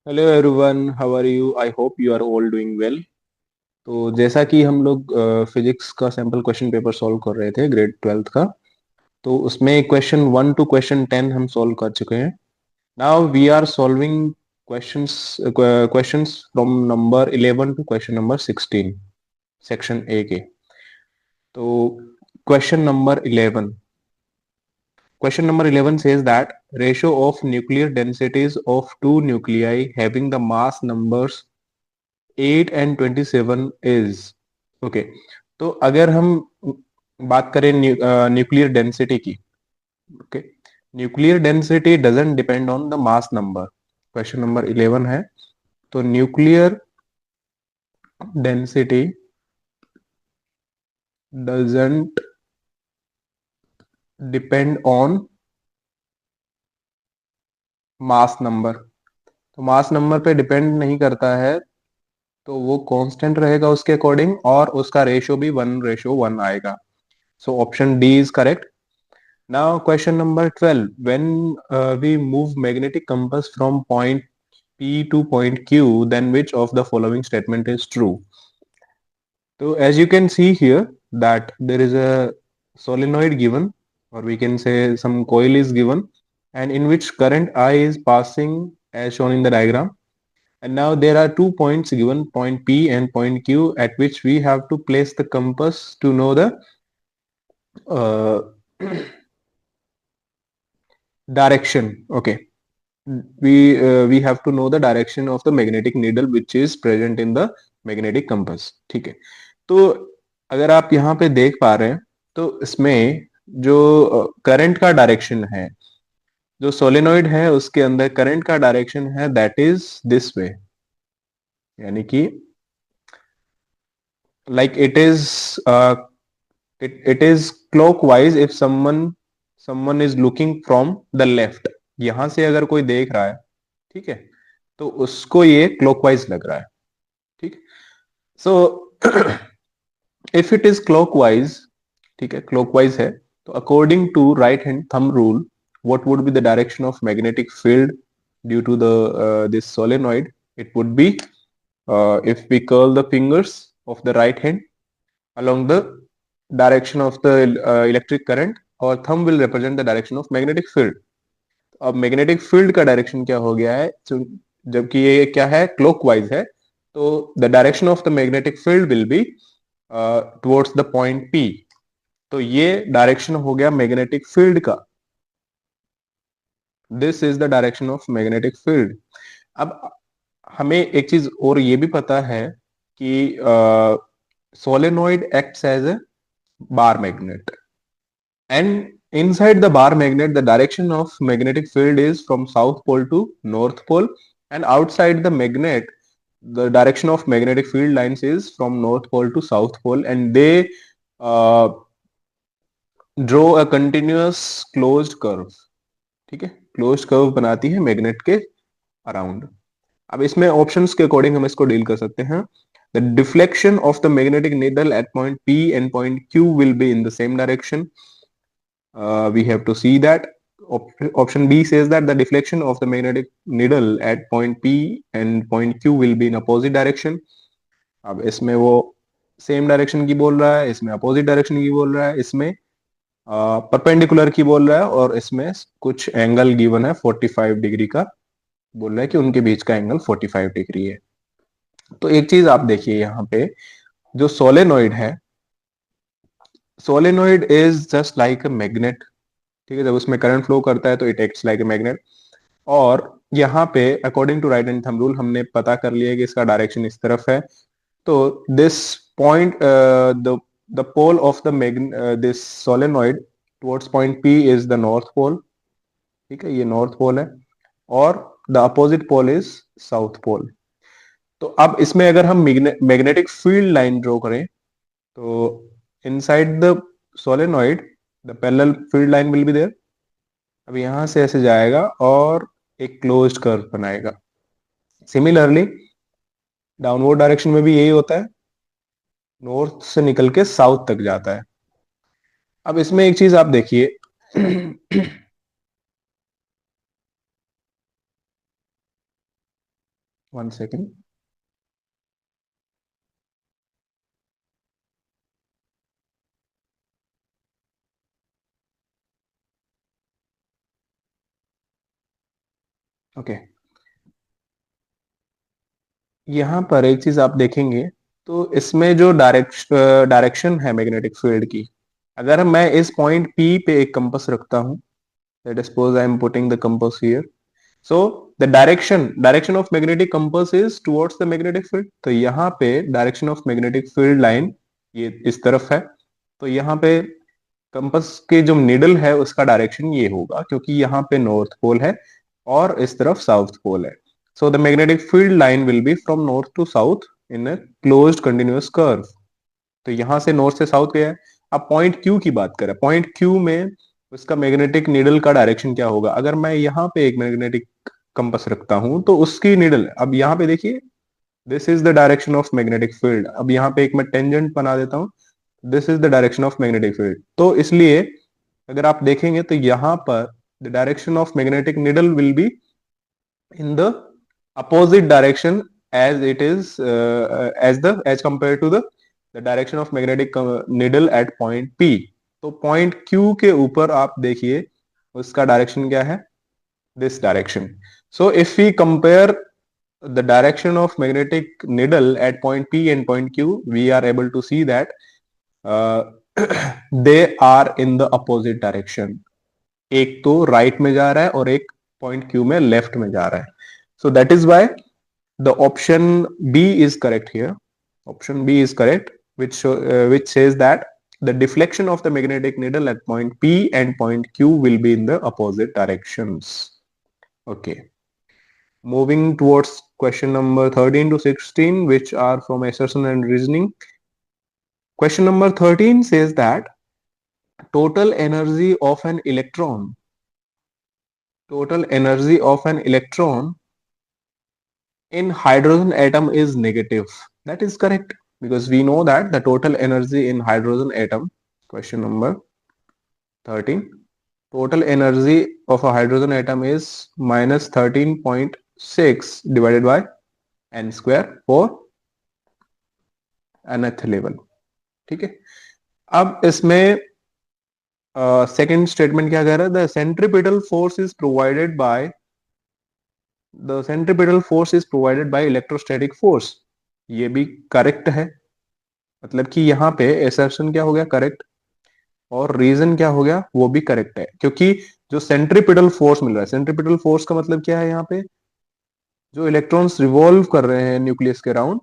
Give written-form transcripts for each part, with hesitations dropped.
Hello everyone, how are you? I hope you are all doing well. तो जैसा कि हम लोग फिजिक्स का सैम्पल क्वेश्चन पेपर सॉल्व कर रहे थे ग्रेड 12th का, तो उसमें क्वेश्चन 1 टू क्वेश्चन 10 हम सॉल्व कर चुके हैं। Now we are solving questions questions from number 11 to question number 16, section A के। तो question number 11, question number 11 says that ratio of nuclear densities of two nuclei having the mass numbers 8 and 27 is okay. तो अगर हम बात करें nuclear density की, okay, nuclear density doesn't depend on the mass number. Question number 11 है, तो nuclear density doesn't depend on mass number. तो mass number पे डिपेंड नहीं करता है, तो वो कांस्टेंट रहेगा उसके अकॉर्डिंग, और उसका रेशो भी 1:1 आएगा। So option D is correct. Now, question number 12. When we move magnetic compass from point P to point Q, then which of the following statement is true? So, as you can see here, that there is a solenoid given, or we can say some coil is given, and in which current I is passing as shown in the diagram. And now there are 2 points given, point P and point Q, at which we have to place the compass to know the uh, direction. Okay, we have to know the direction of the magnetic needle which is present in the magnetic compass। ठीक है। तो अगर आप यहाँ पे देख पा रहे हैं, तो इसमें जो करंट का डायरेक्शन है, जो सोलेनॉइड है उसके अंदर करंट का डायरेक्शन है, दैट इज दिस वे। यानी कि like it is clockwise if someone is looking from the left. यहां से अगर कोई देख रहा है, ठीक है, तो उसको ये क्लॉकवाइज लग रहा है। ठीक। So if it is clockwise, ठीक है, क्लॉकवाइज है, तो according to right hand thumb rule, what would be the direction of magnetic field due to the this solenoid? It would be, if we curl the fingers of the right hand along the direction of the electric current, our thumb will represent the direction of magnetic field। अब magnetic field का direction क्या हो गया है, जबकि ये क्या है, क्लॉकवाइज है, तो the direction of the magnetic field will be towards the point P. तो ये डायरेक्शन हो गया मैग्नेटिक फील्ड का। This is the direction of magnetic field. अब हमें एक चीज और ये भी पता है कि solenoid acts as a bar magnet, and inside the bar magnet the direction of magnetic field is from south pole to north pole, and outside the magnet the direction of magnetic field lines is from north pole to south pole, and they uh, draw a continuous closed curve। ठीक है, closed curve बनाती है magnet के around. अब इसमें options के according हम इसको डील कर सकते हैं। The deflection of the magnetic needle at point P and point Q will be in the same direction. We have to see that option B says that the deflection of the magnetic needle at point P and point Q will be in opposite direction। अब इसमें वो same direction की बोल रहा है, इसमें opposite direction की बोल रहा है, इसमें परपेंडिकुलर की बोल रहा है, और इसमें कुछ एंगल गिवन है 45 डिग्री का, बोल रहा है कि उनके बीच का एंगल 45 डिग्री है। तो एक चीज आप देखिए यहाँ पे, जो सोलेनॉइड है, solenoid is just like a magnet. ठीक है, जब उसमें करंट फ्लो करता है तो it acts like a magnet. और यहाँ पे according to right hand thumb rule हमने पता कर लिया कि इसका डायरेक्शन इस तरफ है। तो this point, the pole of the this solenoid towards point P is the north pole. ठीक है, ये नॉर्थ पोल है, और the opposite pole is south pole. तो अब इसमें अगर हम मैग्नेटिक फील्ड लाइन ड्रॉ करें, तो inside the solenoid the parallel field line will be there. अब यहां से ऐसे जाएगा और एक क्लोज्ड कर्व बनाएगा। सिमिलरली डाउनवर्ड डायरेक्शन में भी यही होता है, नॉर्थ से निकल के साउथ तक जाता है। अब इसमें एक चीज आप देखिए, One second. ओके, यहाँ पर एक चीज आप देखेंगे, तो इसमें जो डायरेक्शन है मैग्नेटिक फील्ड की, अगर मैं इस पॉइंट P पे एक कंपास रखता हूँ, let us suppose I am putting the compass here, so the direction of magnetic compass is towards the magnetic field. तो यहाँ पे direction of magnetic field line ये इस तरफ है, तो यहाँ पे कंपास के जो निडल है उसका डायरेक्शन ये होगा, क्योंकि यहाँ पे नॉर्थ पोल है और इस तरफ साउथ पोल है। So the magnetic field line will be from north to south in a closed continuous curve. तो यहां से नॉर्थ से साउथ गया है। अब पॉइंट क्यू की बात करें, पॉइंट क्यू में उसका मैग्नेटिक निडल का डायरेक्शन क्या होगा? अगर मैं यहाँ पे एक मैग्नेटिक कंपास रखता हूं तो उसकी निडल, अब यहाँ पे देखिए, this is the direction of magnetic field. अब यहाँ पे एक मैं टेंजेंट बना देता हूँ, this is the direction of magnetic field. तो इसलिए अगर आप देखेंगे तो यहाँ पर the direction of magnetic needle will be in the opposite direction as it is as compared to the direction of magnetic needle at point P। तो point Q के ऊपर आप देखिए उसका डायरेक्शन क्या है, this direction। So if we compare the direction of magnetic needle at point P and point Q, we are able to see that uh, they are in the opposite direction। एक तो right में जा रहा है और एक point Q में left में जा रहा है। So that is why the option B is correct here. Option B is correct, which says that the deflection of the magnetic needle at point P and point Q will be in the opposite directions. Okay, moving towards question number 13 to 16, which are from assertion and reasoning. Question number 13 says that total energy of an electron, total energy of an electron in hydrogen atom is negative. That is correct, because we know that the total energy in hydrogen atom, question number 13, total energy of a hydrogen atom is minus 13.6 divided by n square for nth level। ठीक है, अब इसमें second statement क्या कह रहा है? The centripetal force is provided by, the centripetal force is provided by electrostatic force. ये भी करेक्ट है, मतलब कि यहाँ पे एसर्शन क्या हो गया, करेक्ट, और रीजन क्या हो गया, वो भी करेक्ट है। क्योंकि जो सेंट्रीपिटल फोर्स मिल रहा है, सेंट्रीपिटल फोर्स का मतलब क्या है, यहाँ पे जो इलेक्ट्रॉन्स रिवॉल्व कर रहे हैं न्यूक्लियस के अराउंड,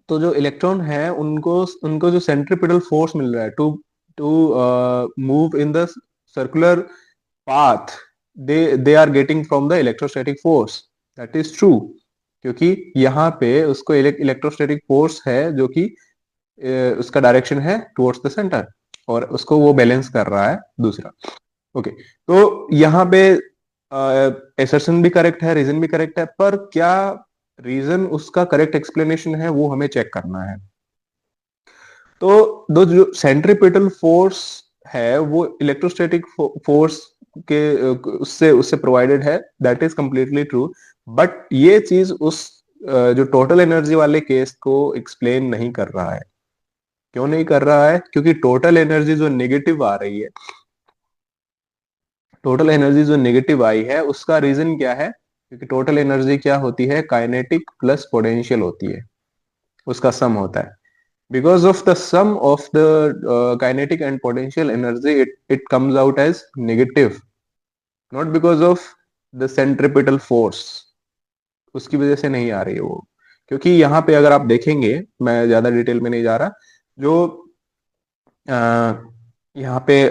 तो जो इलेक्ट्रॉन है उनको उनको जो सेंट्रीपिटल फोर्स मिल रहा है to to move in the circular path, they are getting from the electrostatic force. That is true, क्योंकि यहाँ पे उसको इलेक्ट्रोस्टैटिक फोर्स है जो कि उसका डायरेक्शन है टुवर्ड्स द सेंटर, और उसको वो बैलेंस कर रहा है दूसरा। ओके, तो यहाँ पे एसर्शन भी करेक्ट है, रीजन भी करेक्ट है, पर क्या रीजन उसका करेक्ट एक्सप्लेनेशन है वो हमें चेक करना है। तो दो जो सेंट्रीपिटल फोर्स है वो इलेक्ट्रोस्टैटिक फोर्स के उससे उससे प्रोवाइडेड है, that is completely true. But ये चीज उस जो टोटल एनर्जी वाले केस को एक्सप्लेन नहीं कर रहा है। क्यों नहीं कर रहा है? क्योंकि टोटल एनर्जी जो नेगेटिव आ रही है, टोटल एनर्जी जो नेगेटिव आई है उसका रीजन क्या है? क्योंकि टोटल एनर्जी क्या होती है, काइनेटिक प्लस पोटेंशियल होती है, उसका सम होता है। Because of the sum of the kinetic and potential energy, it comes out as negative, not because of the centripetal force। उसकी वजह से नहीं आ रही है वो, क्योंकि यहाँ पे अगर आप देखेंगे, मैं ज्यादा डिटेल में नहीं जा रहा, जो यहाँ पे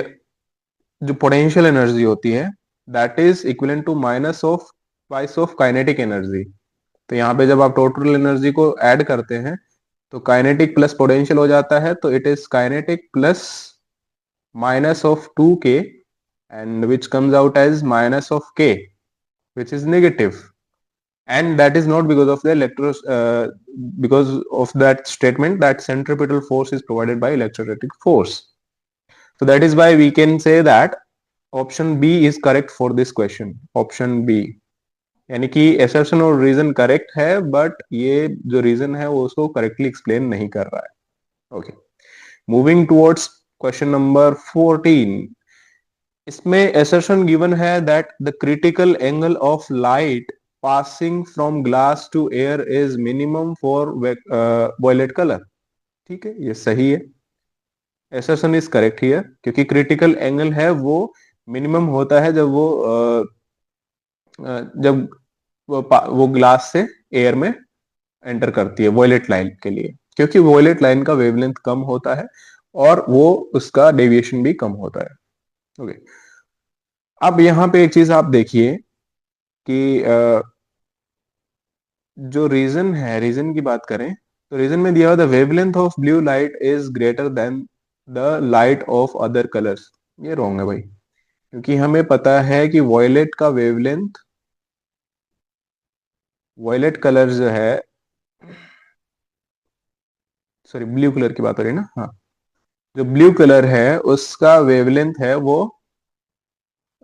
जो पोटेंशियल एनर्जी होती है that is equivalent to minus of twice of kinetic energy. तो यहाँ पे जब आप टोटल एनर्जी को ऐड करते हैं तो काइनेटिक प्लस पोटेंशियल हो जाता है, तो it is kinetic plus minus of 2k, and which comes out as minus of k, which is negative, and that is not because of the because of that statement that centripetal force is provided by electrostatic force। So that is why we can say that option B is correct for this question, option B। यानी कि assertion और reason correct है, but ये जो reason है वो उसको correctly explain नहीं कर रहा है। Okay, moving towards question number 14। इसमें assertion given है that the critical angle of light passing from glass to air is minimum for violet color। ठीक है, ये सही है। assertion is correct here, क्योंकि critical angle है वो मिनिमम होता है जब जब वो ग्लास से एयर में एंटर करती है वॉयलेट लाइन के लिए, क्योंकि वॉयलेट लाइन का वेवलेंथ कम होता है और वो उसका डेविएशन भी कम होता है। ओके, अब यहाँ पे एक चीज आप देखिए कि जो रीजन है, रीजन की बात करें तो रीजन में दिया हुआ the wavelength of blue light is greater than the light of other colours. ये रॉन्ग है भाई, क्योंकि हमें पता है कि वॉयलेट का वेवलेंथ, वॉयलेट कलर जो है, सॉरी ब्लू कलर की बात हो रही है ना, हाँ, जो ब्लू कलर है उसका वेवलेंथ है वो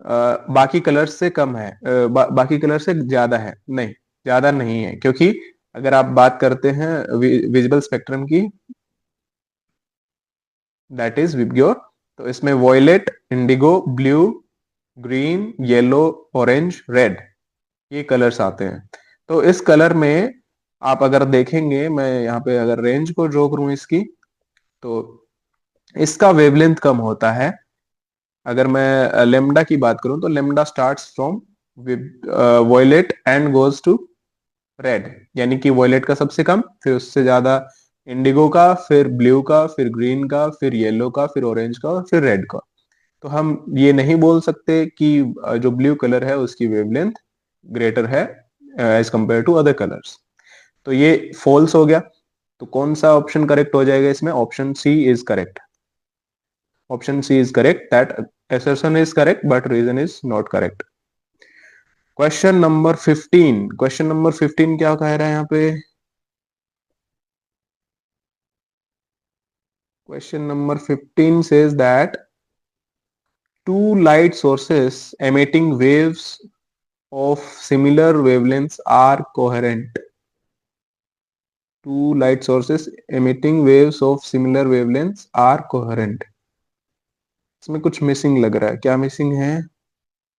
बाकी कलर से कम है, बाकी कलर से ज्यादा है, नहीं ज्यादा नहीं है, क्योंकि अगर आप बात करते हैं विजिबल स्पेक्ट्रम की, दैट इज विबग्योर, तो इसमें violet, indigo, blue, green, yellow, orange, red, ये कलर्स आते हैं। तो इस कलर में आप अगर देखेंगे, मैं यहाँ पे अगर रेंज को ड्रॉ करूं इसकी, तो इसका वेवलेंथ कम होता है। अगर मैं लेमडा की बात करूं तो lambda starts from violet and goes to red, यानी कि वॉयलेट का सबसे कम, फिर उससे ज्यादा इंडिगो का, फिर ब्लू का, फिर ग्रीन का, फिर येलो का, फिर ऑरेंज का, फिर रेड का। तो हम ये नहीं बोल सकते कि जो ब्लू कलर है उसकी वेवलेंथ ग्रेटर है as compared to other colours. तो ये फॉल्स हो गया। तो कौन सा ऑप्शन करेक्ट हो जाएगा इसमें? Option C is correct. Option C is correct, that assertion is correct but reason is not correct। Question number 15। Question number 15 क्या कह रहा है यहाँ पे? Question number 15 says that two light sources emitting waves of similar wavelengths are coherent। Two light sources emitting waves of similar wavelengths are coherent। इसमें कुछ missing लग रहा है, क्या मिसिंग है?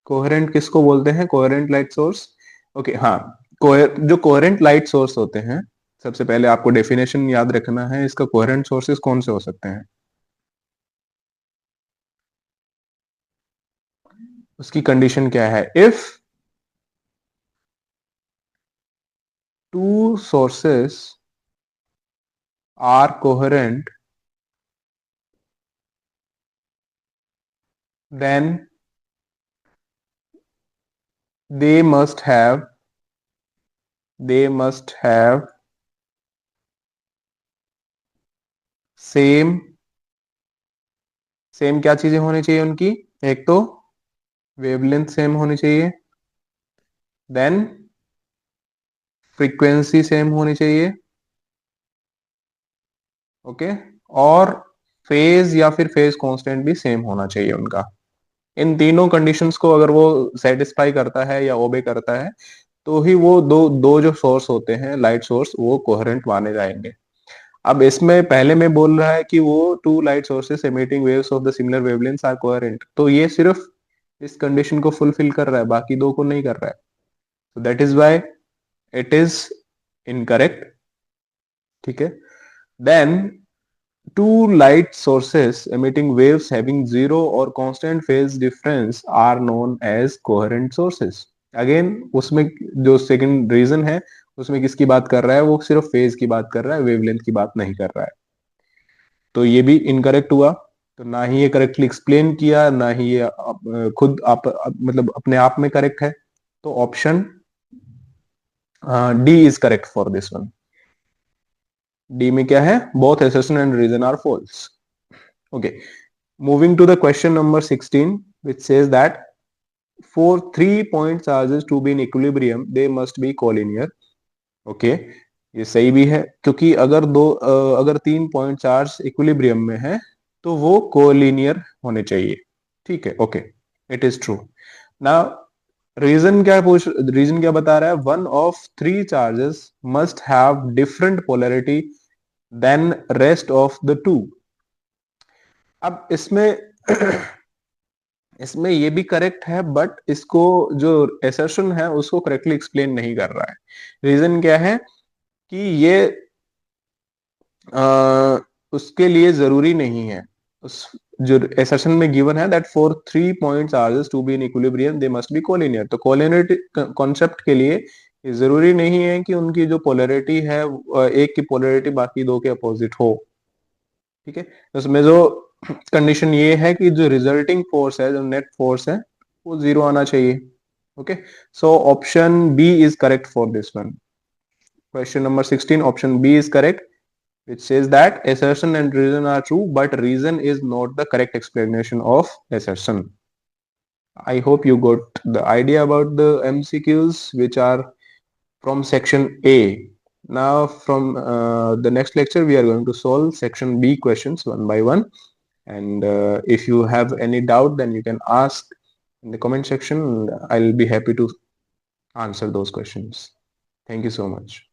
कोहेरेंट किसको बोलते हैं? Coherent light source. ओके, हाँ, जो कोहेरेंट लाइट सोर्स होते हैं, सबसे पहले आपको डेफिनेशन याद रखना है इसका। कोहेरेंट सोर्सेस कौन से हो सकते हैं? उसकी कंडीशन क्या है? If two sources are coherent then they must have they must have same same क्या चीजें होनी चाहिए उनकी? एक तो वेवलेंथ सेम होनी चाहिए, देन फ्रीक्वेंसी सेम होनी चाहिए, ओके, और फेज या फिर फेज कांस्टेंट भी सेम होना चाहिए उनका। इन तीनों कंडीशंस को अगर वो सेटिस्फाई करता है या ओबे करता है, तो ही वो दो दो जो सोर्स होते हैं लाइट सोर्स, वो कोहेरेंट माने जाएंगे। अब इसमें पहले में बोल रहा है कि वो two light sources emitting waves of the similar wavelengths are coherent, तो ये सिर्फ इस कंडीशन को फुलफिल कर रहा है, बाकी दो को नहीं कर रहा है। so that is why it is incorrect. ठीक है, then two light sources emitting waves having zero or constant phase difference are known as coherent sources। Again उसमें जो सेकंड रीजन है उसमें किसकी बात कर रहा है? वो सिर्फ फेज की बात कर रहा है, वेवलेंथ की बात नहीं कर रहा है। तो ये भी इनकरेक्ट हुआ। तो ना ही ये करेक्टली एक्सप्लेन किया, ना ही ये खुद मतलब अपने आप में करेक्ट है। तो option D is correct for this one. D में क्या है? Both assertion and reason are false. Okay, moving to the question number 16, which says that for 3 point charges to be in equilibrium they must be collinear। Okay, ये सही भी है, क्योंकि अगर 3 point charge equilibrium में है तो वो कोलिनियर होने चाहिए। ठीक है, okay, it is true. Now reason क्या बता रहा है? One of three charges must have different polarity than rest of the two. अब इसमें इसमें ये भी करेक्ट है, बट इसको जो एसर्शन है उसको करेक्टली एक्सप्लेन नहीं कर रहा है। रीजन क्या है कि ये उसके लिए जरूरी नहीं है। उस जो एसर्शन में गिवन है that for 3 point charges to be in equilibrium they must be collinear, तो कोलिनियरिटी कॉन्सेप्ट के लिए ये जरूरी नहीं है कि उनकी जो पोलैरिटी है एक की पोलैरिटी बाकी दो के अपोजिट हो। ठीक है, तो उसमें जो कंडीशन ये है कि जो रिजल्टिंग फोर्स है, जो नेट फोर्स है, वो जीरो आना चाहिए। Okay, so option B is correct for this one. Question number 16, option B is correct, which says that assertion and reason are true, but reason is not the correct explanation of assertion. I hope you got the idea about the MCQs which are from section A. Now from the next lecture we are going to solve section B questions one by one, and if you have any doubt then you can ask in the comment section. I'll be happy to answer those questions. Thank you so much.